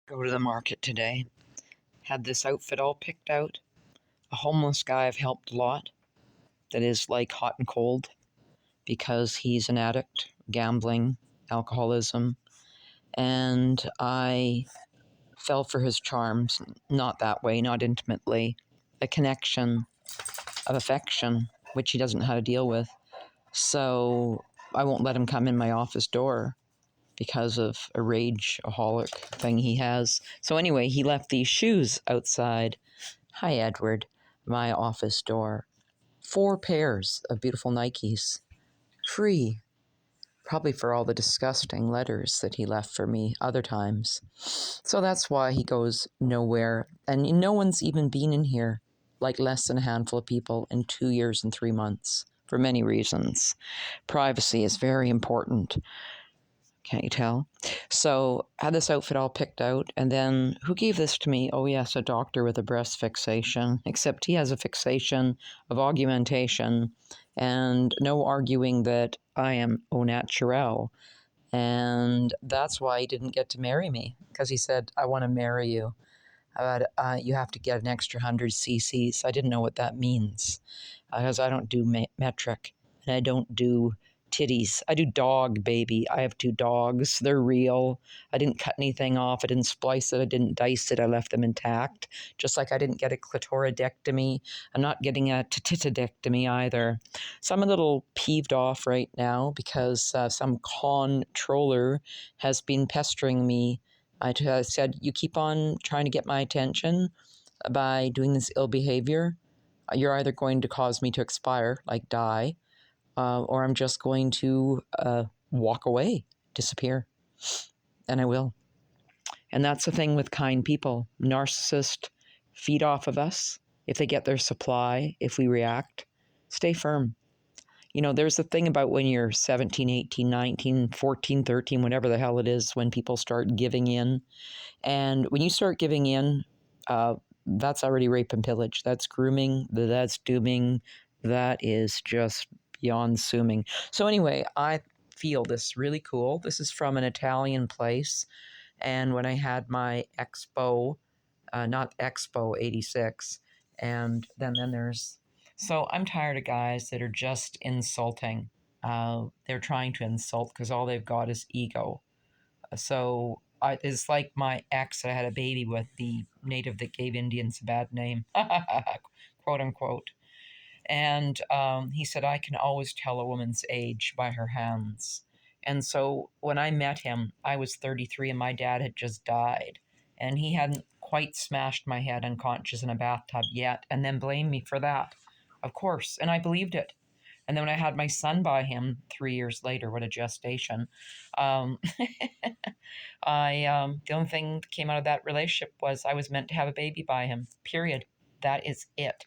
Go to the market today. Had this outfit all picked out. A homeless guy I've helped a lot that is like hot and cold because he's an addict, gambling, alcoholism, and I fell for his charms. Not that way, not intimately. A connection of affection, which he doesn't know how to deal with. So I won't let him come in my office door because of a rageaholic thing he has. So anyway, he left these shoes outside. Hi, Edward. My office door. 4 pairs of beautiful Nikes. Free. Probably for all the disgusting letters that he left for me other times. So that's why he goes nowhere. And no one's even been in here, like less than a handful of people in 2 years and 3 months, for many reasons. Privacy is very important. Can't you tell? So I had this outfit all picked out, and then who gave this to me? Oh yes, a doctor with a breast fixation, except he has a fixation of augmentation and no arguing that I am au naturel. And that's why he didn't get to marry me, because he said, I want to marry you. But you have to get an extra 100 cc's. I didn't know what that means, because I don't do metric, and I don't do titties. I do dog, baby. I have 2 dogs. They're real. I didn't cut anything off. I didn't splice it. I didn't dice it. I left them intact. Just like I didn't get a clitoridectomy. I'm not getting a titidectomy either. So I'm a little peeved off right now because some controller has been pestering me. I said, you keep on trying to get my attention by doing this ill behavior. You're either going to cause me to expire, like die, or I'm just going to walk away, disappear. And I will. And that's the thing with kind people. Narcissists feed off of us if they get their supply, if we react. Stay firm. You know, there's a thing about when you're 17, 18, 19, 14, 13, whatever the hell it is, when people start giving in. And when you start giving in, that's already rape and pillage. That's grooming. That's dooming. That is just beyond assuming. So anyway, I feel this really cool. This is from an Italian place. And when I had my Expo, not Expo 86, and then there's... So I'm tired of guys that are just insulting. They're trying to insult because all they've got is ego. So it's like my ex that I had a baby with, the native that gave Indians a bad name, quote unquote. And he said, I can always tell a woman's age by her hands. And so when I met him, I was 33 and my dad had just died. And he hadn't quite smashed my head unconscious in a bathtub yet, and then blamed me for that, of course. And I believed it. And then when I had my son by him 3 years later, what a gestation, the only thing that came out of that relationship was I was meant to have a baby by him, period. That is it.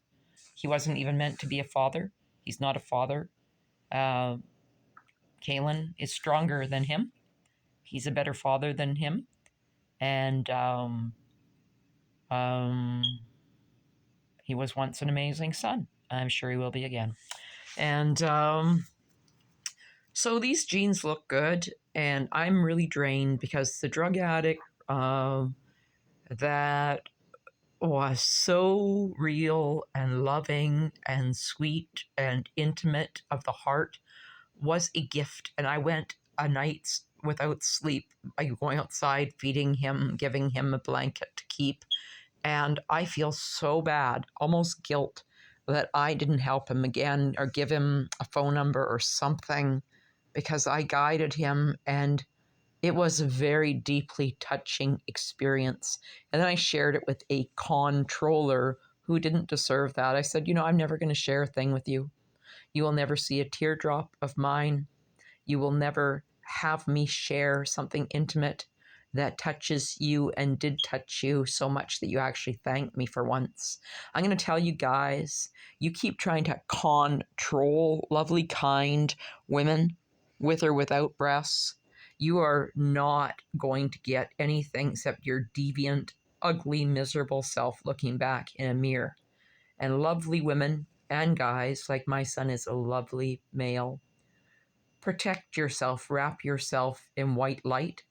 He wasn't even meant to be a father. He's not a father. Kalen is stronger than him. He's a better father than him. And he was once an amazing son. I'm sure he will be again. And so these jeans look good, and I'm really drained because the drug addict that was so real and loving and sweet and intimate of the heart was a gift. And I went a night without sleep, going outside, feeding him, giving him a blanket to keep. And I feel so bad, almost guilt, that I didn't help him again or give him a phone number or something, because I guided him, and it was a very deeply touching experience. And then I shared it with a controller who didn't deserve that. I said, I'm never going to share a thing with you. You will never see a teardrop of mine. You will never have me share something intimate that touches you and did touch you so much that you actually thanked me for once. I'm going to tell you guys, you keep trying to control lovely, kind women with or without breasts. You are not going to get anything except your deviant, ugly, miserable self looking back in a mirror. And lovely women and guys, like my son is a lovely male, protect yourself, wrap yourself in white light,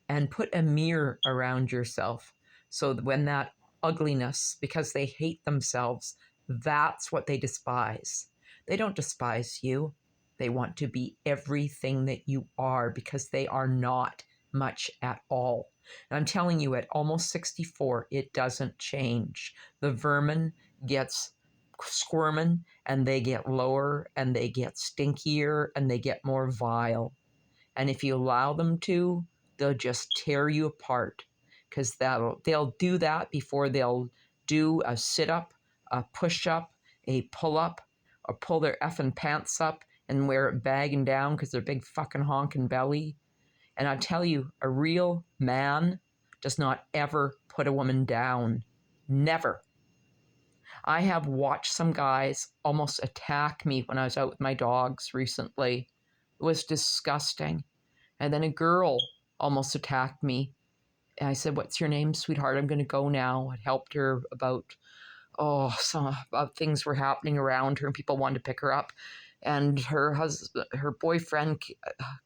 and put a mirror around yourself. So that when that ugliness, because they hate themselves, that's what they despise. They don't despise you. They want to be everything that you are because they are not much at all. And I'm telling you, at almost 64, it doesn't change. The vermin gets squirming and they get lower and they get stinkier and they get more vile. And if you allow them to, they'll just tear you apart because they'll do that before they'll do a sit-up, a push-up, a pull-up, or pull their effing pants up and wear it bagging down because they're big fucking honking belly. And I tell you, a real man does not ever put a woman down. Never. I have watched some guys almost attack me when I was out with my dogs recently. It was disgusting. And then a girl almost attacked me. And I said, "What's your name, sweetheart? I'm going to go now." I helped her about, some things were happening around her and people wanted to pick her up. And her boyfriend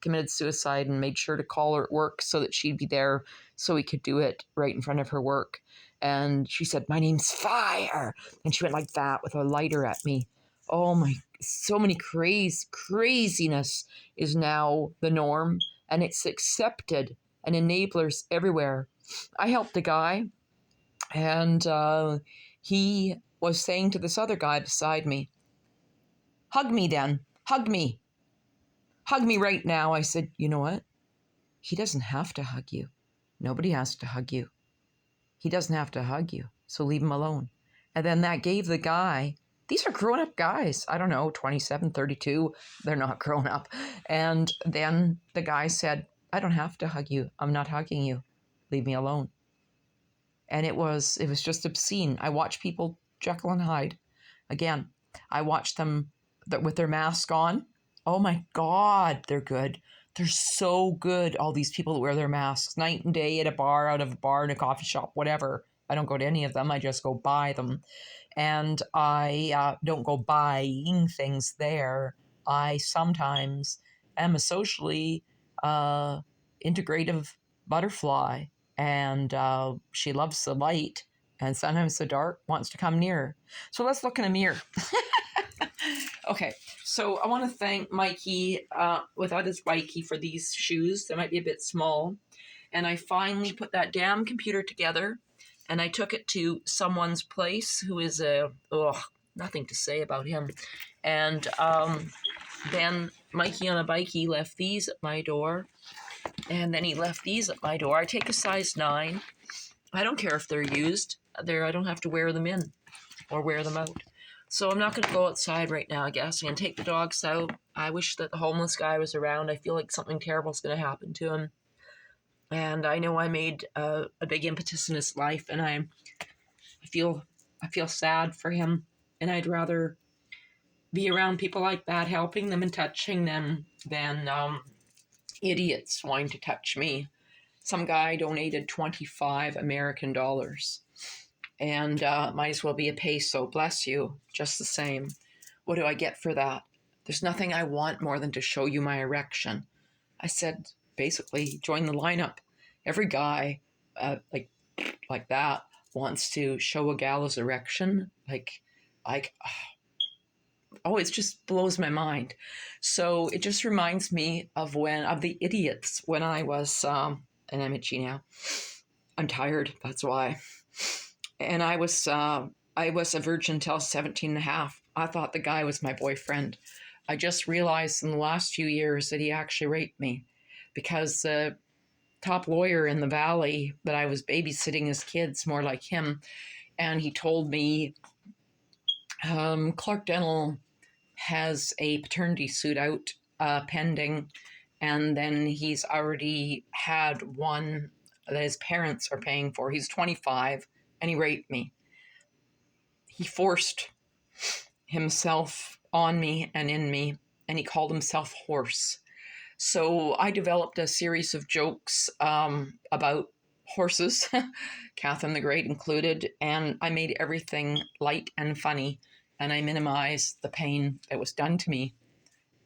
committed suicide and made sure to call her at work so that she'd be there so he could do it right in front of her work. And she said, "My name's Fire." And she went like that with a lighter at me. Oh my, so many craziness is now the norm and it's accepted and enablers everywhere. I helped a guy and he was saying to this other guy beside me, "Hug me then, hug me right now." I said, "You know what? He doesn't have to hug you. Nobody has to hug you. He doesn't have to hug you, so leave him alone." And then that gave the guy, these are grown-up guys, I don't know, 27, 32, they're not grown up. And then the guy said, "I don't have to hug you. I'm not hugging you. Leave me alone." And it was just obscene. I watch people Jekyll and Hyde. Again, I watch them with their mask on. Oh my God, they're good. They're so good, all these people that wear their masks night and day at a bar, out of a bar, in a coffee shop, whatever. I don't go to any of them. I just go buy them. And I don't go buying things there. I sometimes am a socially integrative butterfly. And she loves the light. And sometimes the dark wants to come near. So let's look in a mirror. Okay, so I want to thank Mikey, without his Mikey, for these shoes. They might be a bit small. And I finally put that damn computer together, and I took it to someone's place who is nothing to say about him. And then Mikey on a bikey left these at my door, and then he left these at my door. I take a size 9. I don't care if they're used. I don't have to wear them in or wear them out. So I'm not going to go outside right now, I guess. I'm going to take the dogs out. I wish that the homeless guy was around. I feel like something terrible is going to happen to him. And I know I made a big impetus in his life, and I feel sad for him. And I'd rather be around people like that, helping them and touching them, than idiots wanting to touch me. Some guy donated 25 American dollars. And might as well be a peso. Bless you, just the same. What do I get for that? There's nothing I want more than to show you my erection. I said, basically, join the lineup. Every guy like that wants to show a gal his erection. It just blows my mind. So it just reminds me of the idiots when I was, and I'm itchy now. I'm tired, that's why. And I was a virgin until 17 and a half. I thought the guy was my boyfriend. I just realized in the last few years that he actually raped me, because the top lawyer in the valley that I was babysitting his kids, more like him, and he told me Clark Dental has a paternity suit out pending, and then he's already had one that his parents are paying for. He's 25. And he raped me. He forced himself on me and in me, and he called himself horse. So I developed a series of jokes about horses, Katherine the Great included, and I made everything light and funny, and I minimized the pain that was done to me,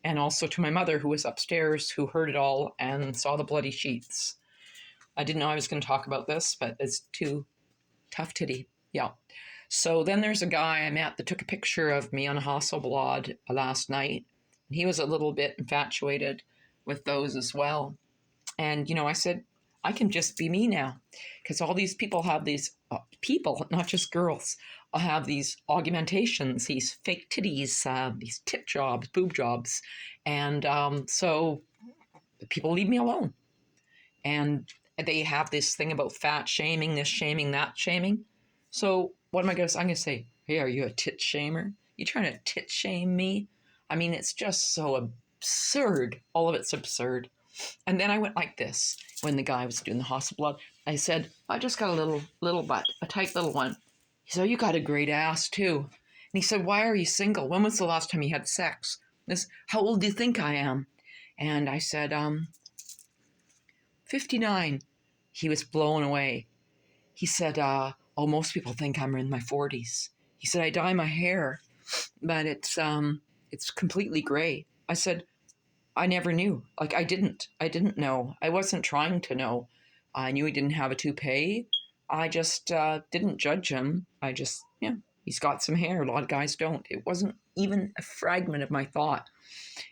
and also to my mother, who was upstairs, who heard it all and saw the bloody sheets. I didn't know I was going to talk about this, but it's too tough titty. Yeah. So then there's a guy I met that took a picture of me on Hasselblad last night. He was a little bit infatuated with those as well. And, I said, I can just be me now. Because all these people have these, people, not just girls, have these augmentations, these fake titties, these tit jobs, boob jobs. And so people leave me alone. And they have this thing about fat shaming, this shaming, that shaming. So what am I going to say? I'm going to say, hey, are you a tit shamer? You trying to tit shame me? I mean, it's just so absurd. All of it's absurd. And then I went like this when the guy was doing the Hasselblad. I said, I just got a little butt, a tight little one. He said, oh, you got a great ass too. And he said, why are you single? When was the last time you had sex? This, how old do you think I am? And I said, 59. He was blown away. He said, oh, most people think I'm in my 40s. He said, I dye my hair, but it's completely gray. I said, I never knew. Like, I didn't know. I wasn't trying to know. I knew he didn't have a toupee. I just didn't judge him. I just, he's got some hair. A lot of guys don't. It wasn't even a fragment of my thought.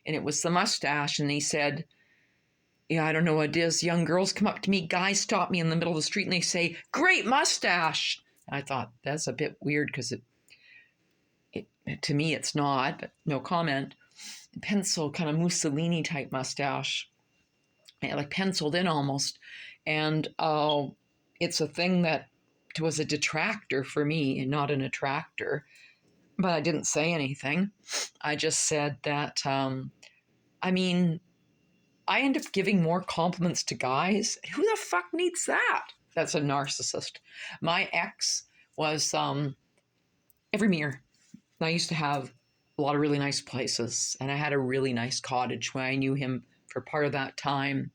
And it was the mustache. And he said, yeah, I don't know what it is. Young girls come up to me. Guys stop me in the middle of the street and they say, great mustache. And I thought, that's a bit weird because it to me, it's not, but no comment. Pencil, kind of Mussolini type mustache, like penciled in almost. And it's a thing that was a detractor for me and not an attractor. But I didn't say anything. I just said that, I end up giving more compliments to guys. Who the fuck needs that? That's a narcissist. My ex was every mirror. I used to have a lot of really nice places, and I had a really nice cottage when I knew him for part of that time,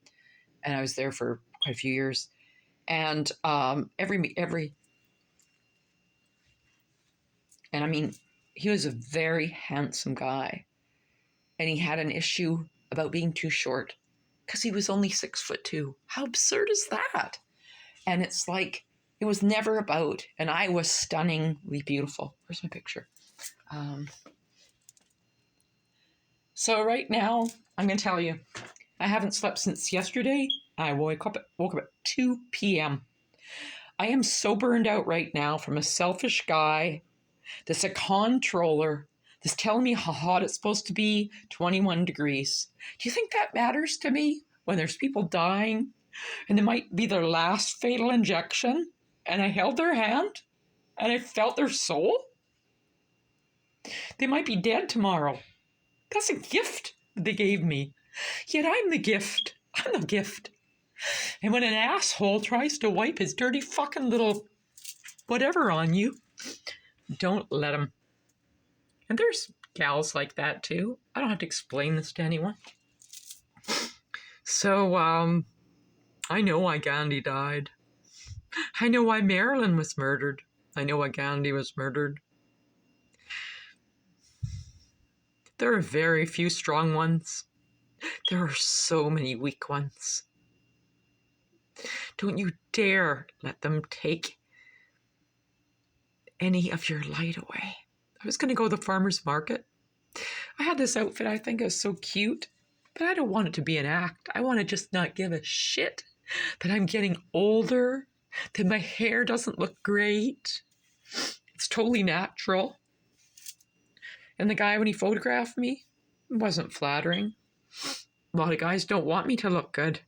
and I was there for quite a few years. And he was a very handsome guy, and he had an issue about being too short because he was only 6'2". How absurd is that? And it's like, it was never about, and I was stunningly beautiful. Where's my picture? So right now, I'm going to tell you, I haven't slept since yesterday. I woke up at 2 p.m. I am so burned out right now from a selfish guy that's a controller that's telling me how hot it's supposed to be, 21 degrees. Do you think that matters to me when there's people dying and it might be their last fatal injection and I held their hand and I felt their soul? They might be dead tomorrow. That's a gift they gave me. Yet I'm the gift. I'm the gift. And when an asshole tries to wipe his dirty fucking little whatever on you, don't let him. And there's gals like that too. I don't have to explain this to anyone. So, I know why Gandhi died. I know why Marilyn was murdered. I know why Gandhi was murdered. There are very few strong ones. There are so many weak ones. Don't you dare let them take any of your light away. I was going to go to the farmer's market. I had this outfit I think is so cute, but I don't want it to be an act. I want to just not give a shit that I'm getting older, that my hair doesn't look great. It's totally natural. And the guy, when he photographed me, wasn't flattering. A lot of guys don't want me to look good.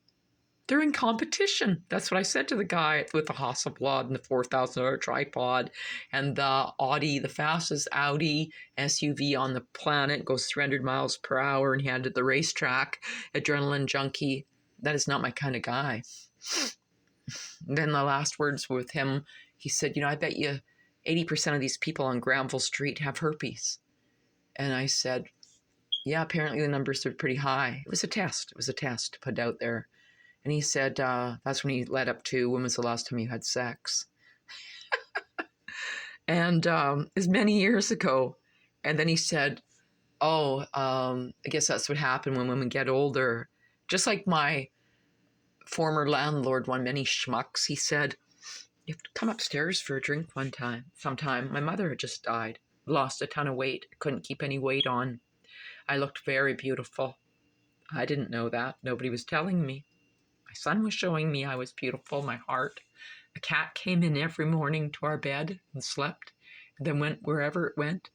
They're in competition. That's what I said to the guy with the Hasselblad and the $4,000 tripod and the Audi, the fastest Audi SUV on the planet, goes 300 miles per hour, and he had at the racetrack, adrenaline junkie. That is not my kind of guy. Then the last words with him, he said, I bet you 80% of these people on Granville Street have herpes. And I said, yeah, apparently the numbers are pretty high. It was a test. It was a test put out there. And he said, that's when he led up to, when was the last time you had sex? And it was many years ago. And then he said, I guess that's what happened when women get older. Just like my former landlord, one many schmucks, he said, "You have to come upstairs for a drink sometime. My mother had just died, lost a ton of weight, couldn't keep any weight on. I looked very beautiful. I didn't know that. Nobody was telling me. My son was showing me I was beautiful, my heart. A cat came in every morning to our bed and slept, and then went wherever it went.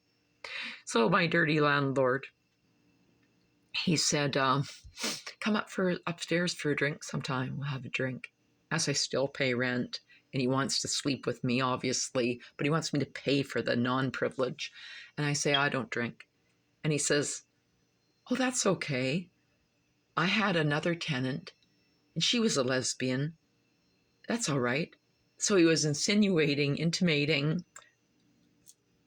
So my dirty landlord, he said, come upstairs for a drink sometime. We'll have a drink." As I still pay rent, and he wants to sleep with me, obviously, but he wants me to pay for the non-privilege. And I say, "I don't drink." And he says, "Oh, that's okay. I had another tenant, and she was a lesbian. That's all right." So he was intimating,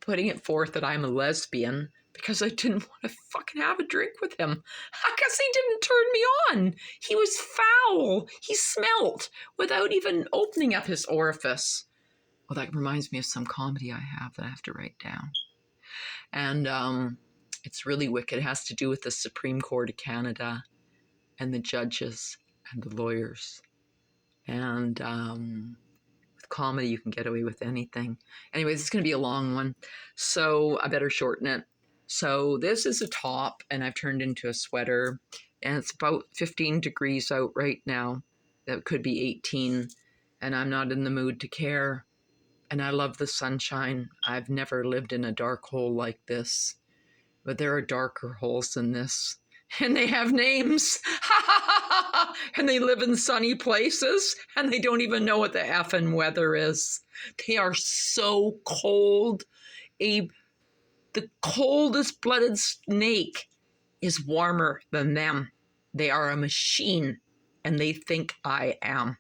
putting it forth that I'm a lesbian because I didn't want to fucking have a drink with him. Because he didn't turn me on. He was foul. He smelt without even opening up his orifice. Well, that reminds me of some comedy I have that I have to write down. And it's really wicked. It has to do with the Supreme Court of Canada and the judges and the lawyers. And with comedy, you can get away with anything. Anyways, it's going to be a long one, so I better shorten it. So this is a top, and I've turned into a sweater, and it's about 15 degrees out right now. That could be 18, and I'm not in the mood to care. And I love the sunshine. I've never lived in a dark hole like this, but there are darker holes than this. And they have names. And they live in sunny places, and they don't even know what the effing weather is. They are so cold. The coldest blooded snake is warmer than them. They are a machine, and they think I am.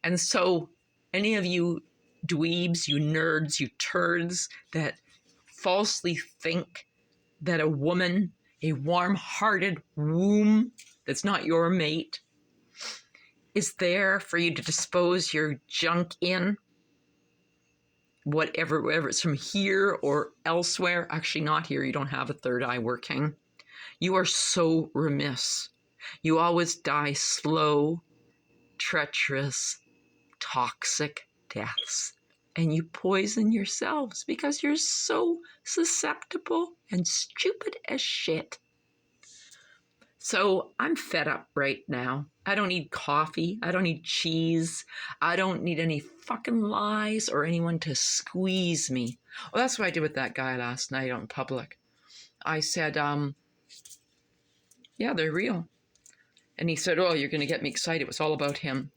And so any of you dweebs, you nerds, you turds that falsely think that a woman, a warm-hearted womb that's not your mate, is there for you to dispose your junk in, whatever it's from here or elsewhere. Actually, not here. You don't have a third eye working. You are so remiss. You always die slow, treacherous, toxic deaths. And you poison yourselves because you're so susceptible and stupid as shit. So I'm fed up right now. I don't need coffee. I don't need cheese. I don't need any fucking lies or anyone to squeeze me. Well, that's what I did with that guy last night out in public. I said, yeah, they're real. And he said, "Oh, you're going to get me excited. It was all about him."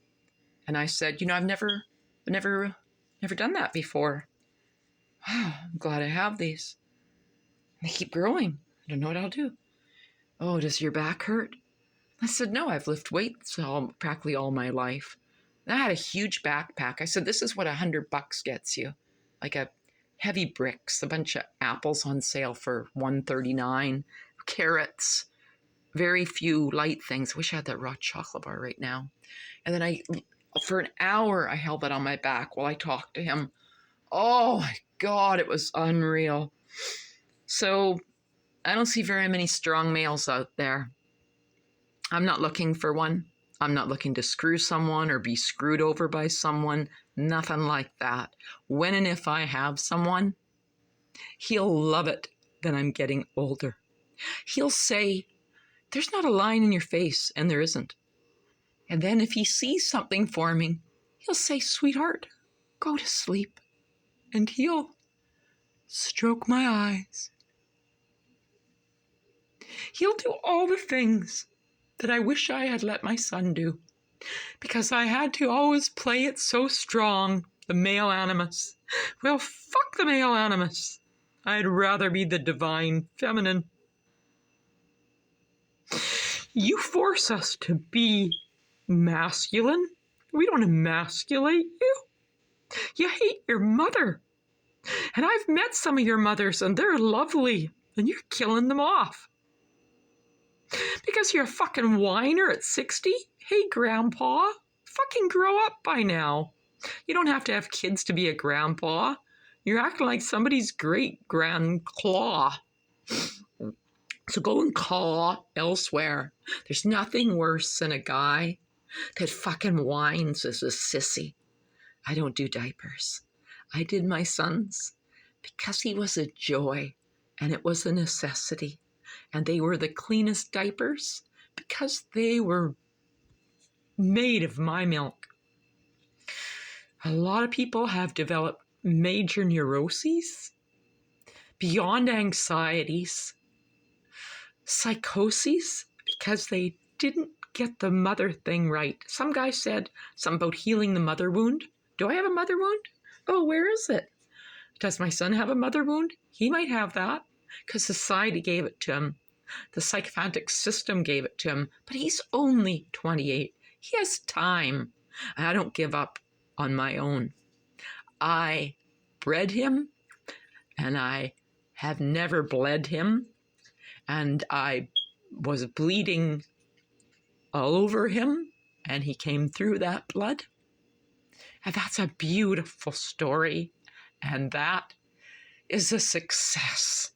And I said, I've never done that before. I'm glad I have these. They keep growing. I don't know what I'll do. "Oh, does your back hurt?" I said, "No, I've lifted weights practically all my life." And I had a huge backpack. I said, "This is what $100 gets you. Like a heavy bricks, a bunch of apples on sale for $1.39, carrots, very few light things." I wish I had that raw chocolate bar right now. And then for an hour, I held that on my back while I talked to him. Oh my God, it was unreal. So I don't see very many strong males out there. I'm not looking for one. I'm not looking to screw someone or be screwed over by someone. Nothing like that. When and if I have someone, he'll love it that I'm getting older. He'll say, "There's not a line in your face," and there isn't. And then if he sees something forming, he'll say, "Sweetheart, go to sleep." And he'll stroke my eyes. He'll do all the things that I wish I had let my son do, because I had to always play it so strong, the male animus. Well, fuck the male animus. I'd rather be the divine feminine. You force us to be masculine. We don't emasculate you. You hate your mother. And I've met some of your mothers, and they're lovely, and you're killing them off. Because you're a fucking whiner at 60? Hey, Grandpa, fucking grow up by now. You don't have to have kids to be a grandpa. You're acting like somebody's great-grandclaw. So go and claw elsewhere. There's nothing worse than a guy that fucking whines as a sissy. I don't do diapers. I did my son's because he was a joy and it was a necessity. And they were the cleanest diapers because they were made of my milk. A lot of people have developed major neuroses, beyond anxieties, psychoses, because they didn't get the mother thing right. Some guy said something about healing the mother wound. Do I have a mother wound? Oh, where is it? Does my son have a mother wound? He might have that because society gave it to him. The psychophantic system gave it to him, but he's only 28. He has time. I don't give up on my own. I bred him, and I have never bled him, and I was bleeding all over him, and he came through that blood. And that's a beautiful story, and that is a success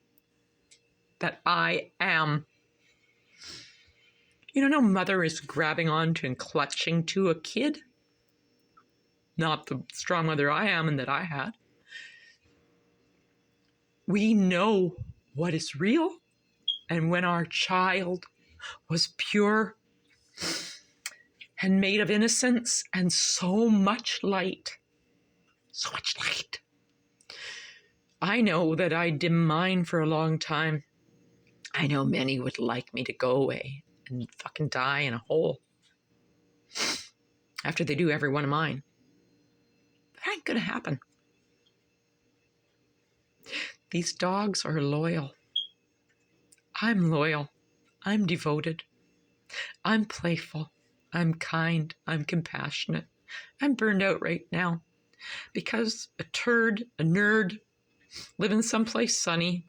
that I am. No mother is grabbing onto and clutching to a kid. Not the strong mother I am and that I had. We know what is real, and when our child was pure and made of innocence and so much light, I know that I dimmed mine for a long time. I know many would like me to go away and fucking die in a hole after they do every one of mine. That ain't gonna happen. These dogs are loyal. I'm loyal. I'm devoted. I'm playful. I'm kind. I'm compassionate. I'm burned out right now because a nerd, living someplace sunny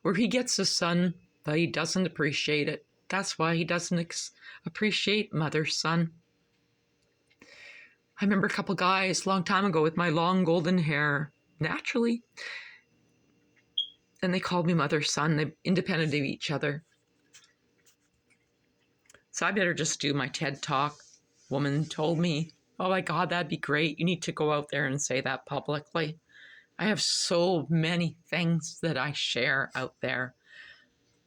where he gets a son, but he doesn't appreciate it. That's why he doesn't appreciate mother's son. I remember a couple guys a long time ago with my long golden hair, naturally, and they called me mother's son. They're independent of each other. So I better just do my TED Talk. Woman told me, oh my God, that'd be great. You need to go out there and say that publicly. I have so many things that I share out there.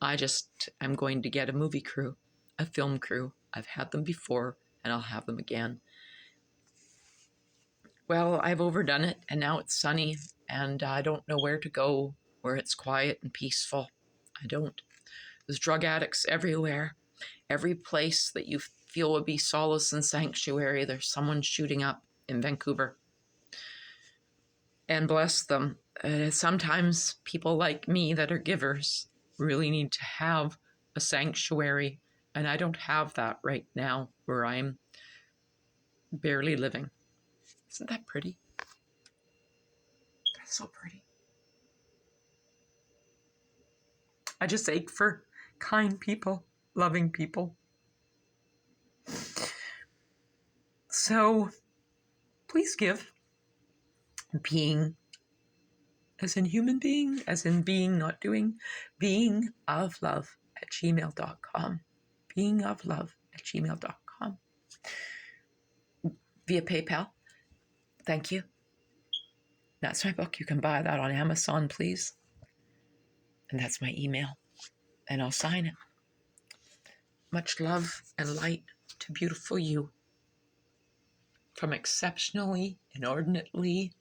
I'm going to get a movie crew, a film crew. I've had them before and I'll have them again. Well, I've overdone it and now it's sunny and I don't know where to go where it's quiet and peaceful. I don't. There's drug addicts everywhere. Every place that you feel would be solace and sanctuary, there's someone shooting up in Vancouver. And bless them. Sometimes people like me that are givers really need to have a sanctuary. And I don't have that right now where I'm barely living. Isn't that pretty? That's so pretty. I just ache for kind people, loving people. So please give. Being, as in human being, as in being, not doing, beingoflove@gmail.com. Beingoflove@gmail.com. Via PayPal. Thank you. That's my book. You can buy that on Amazon, please. And that's my email. And I'll sign it. Much love and light to beautiful you. From exceptionally, inordinately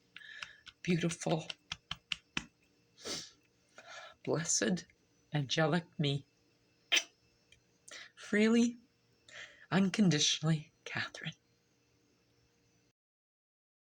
beautiful, blessed, angelic me. Freely, unconditionally, Katherine.